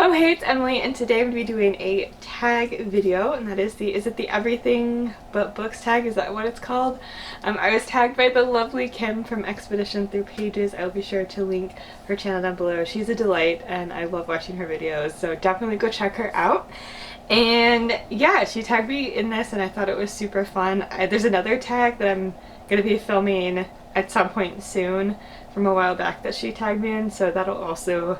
Oh hey, it's Emily, and today I'm going to be doing a tag video, and that is it the Everything But Books tag? Is that what it's called? I was tagged by the lovely Kim from Expedition Through Pages. I'll be sure to link her channel down below. She's a delight, and I love watching her videos, so definitely go check her out. And yeah, she tagged me in this, and I thought it was super fun. There's another tag that I'm going to be filming at some point soon from a while back that she tagged me in, so that'll also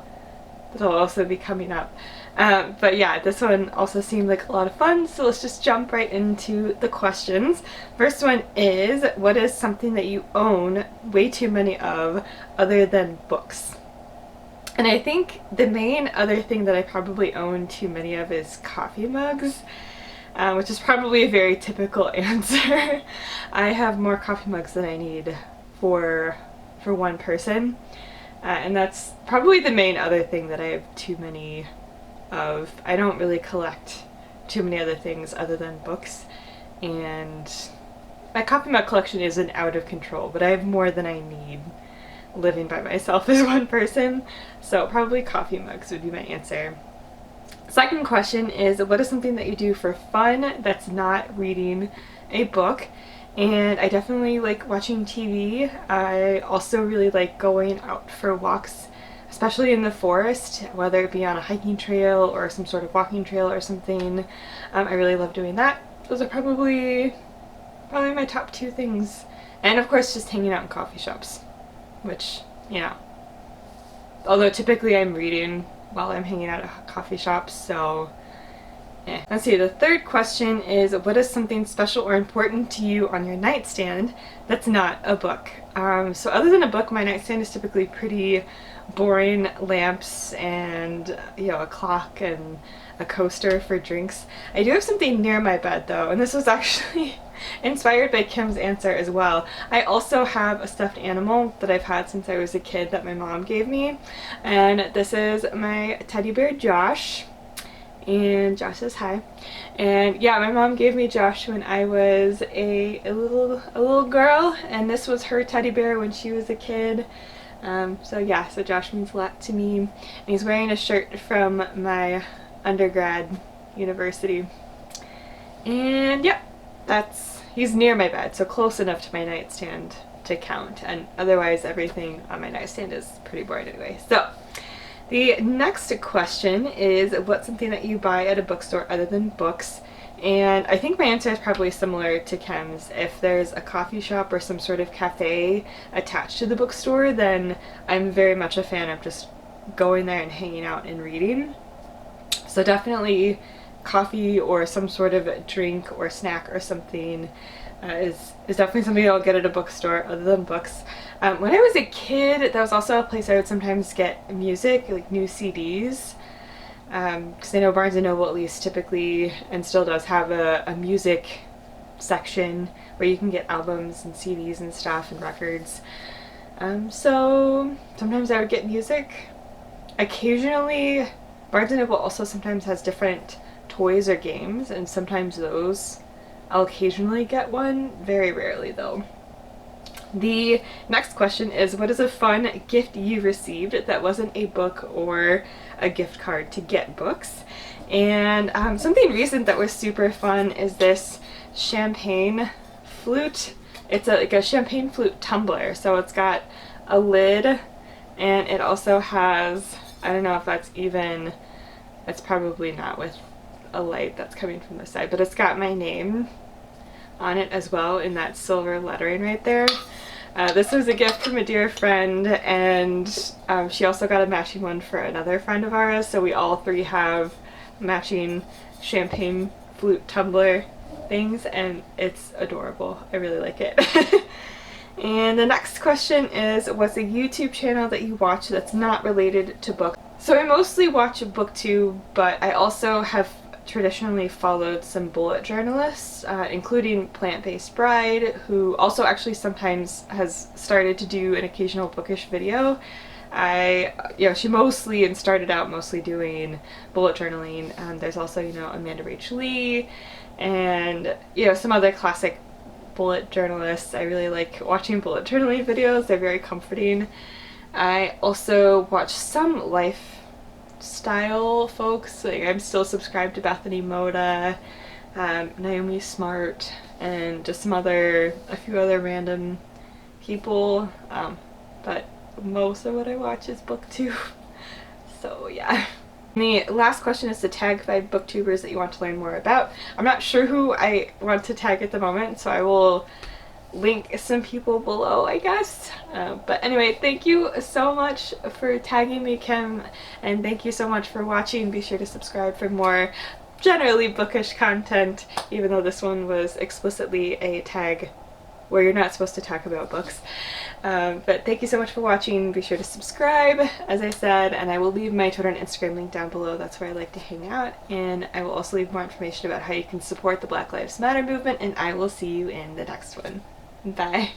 be coming up. But yeah, this one also seemed like a lot of fun, so let's just jump right into the questions. First one is, what is something that you own way too many of other than books? And I think the main other thing that I probably own too many of is coffee mugs, which is probably a very typical answer. I have more coffee mugs than I need for one person. And that's probably the main other thing that I have too many of. I don't really collect too many other things other than books, and my coffee mug collection isn't out of control, but I have more than I need living by myself as one person, so probably coffee mugs would be my answer. Second question is, what is something that you do for fun that's not reading a book? And I definitely like watching TV. I also really like going out for walks, especially in the forest, whether it be on a hiking trail or some sort of walking trail or something. I really love doing that. Those are probably my top two things. And of course just hanging out in coffee shops, which, you know, although typically I'm reading while I'm hanging out at coffee shops, so Let's see, the third question is, what is something special or important to you on your nightstand that's not a book? So other than a book, my nightstand is typically pretty boring. Lamps and, you know, a clock and a coaster for drinks. I do have something near my bed though, and this was actually inspired by Kim's answer as well. I also have a stuffed animal that I've had since I was a kid that my mom gave me, and this is my teddy bear Josh. And Josh says hi. And yeah, my mom gave me Josh when I was a little girl, and this was her teddy bear when she was a kid. So yeah, so Josh means a lot to me. And he's wearing a shirt from my undergrad university. And yeah, he's near my bed, so close enough to my nightstand to count. And otherwise everything on my nightstand is pretty boring anyway. So the next question is, what's something that you buy at a bookstore other than books? And I think my answer is probably similar to Kim's. If there's a coffee shop or some sort of cafe attached to the bookstore, then I'm very much a fan of just going there and hanging out and reading. So definitely coffee or some sort of drink or snack or something is definitely something I'll get at a bookstore other than books. When I was a kid, that was also a place I would sometimes get music, like new CDs, because I know Barnes & Noble at least typically and still does have a music section where you can get albums and CDs and stuff and records. So sometimes I would get music. Occasionally, Barnes & Noble also sometimes has different toys or games, and sometimes those I'll occasionally get one, very rarely though. The next question is, what is a fun gift you received that wasn't a book or a gift card to get books? And something recent that was super fun is this champagne flute. It's like a champagne flute tumbler, so it's got a lid, and it also has, I don't know if it's probably not with a light that's coming from the side, but it's got my name on it as well in that silver lettering right there. This was a gift from a dear friend, and she also got a matching one for another friend of ours, so we all three have matching champagne flute tumbler things, and it's adorable. I really like it. And the next question is, what's a YouTube channel that you watch that's not related to books? So I mostly watch BookTube, but I also have traditionally followed some bullet journalists, including Plant-Based Bride, who also actually sometimes has started to do an occasional bookish video. She mostly started out mostly doing bullet journaling. There's also, Amanda Rachel Lee, and some other classic bullet journalists. I really like watching bullet journaling videos. They're very comforting. I also watch some life style folks. Like, I'm still subscribed to Bethany Moda, Naomi Smart, and just a few other random people, but most of what I watch is BookTube. So yeah. The last question is to tag 5 booktubers that you want to learn more about. I'm not sure who I want to tag at the moment, so I will link some people below, I guess. But anyway, thank you so much for tagging me, Kim, and thank you so much for watching. Be sure to subscribe for more generally bookish content, even though this one was explicitly a tag where you're not supposed to talk about books. But thank you so much for watching. Be sure to subscribe, as I said, and I will leave my Twitter and Instagram link down below. That's where I like to hang out, and I will also leave more information about how you can support the Black Lives Matter movement, and I will see you in the next one. Bye.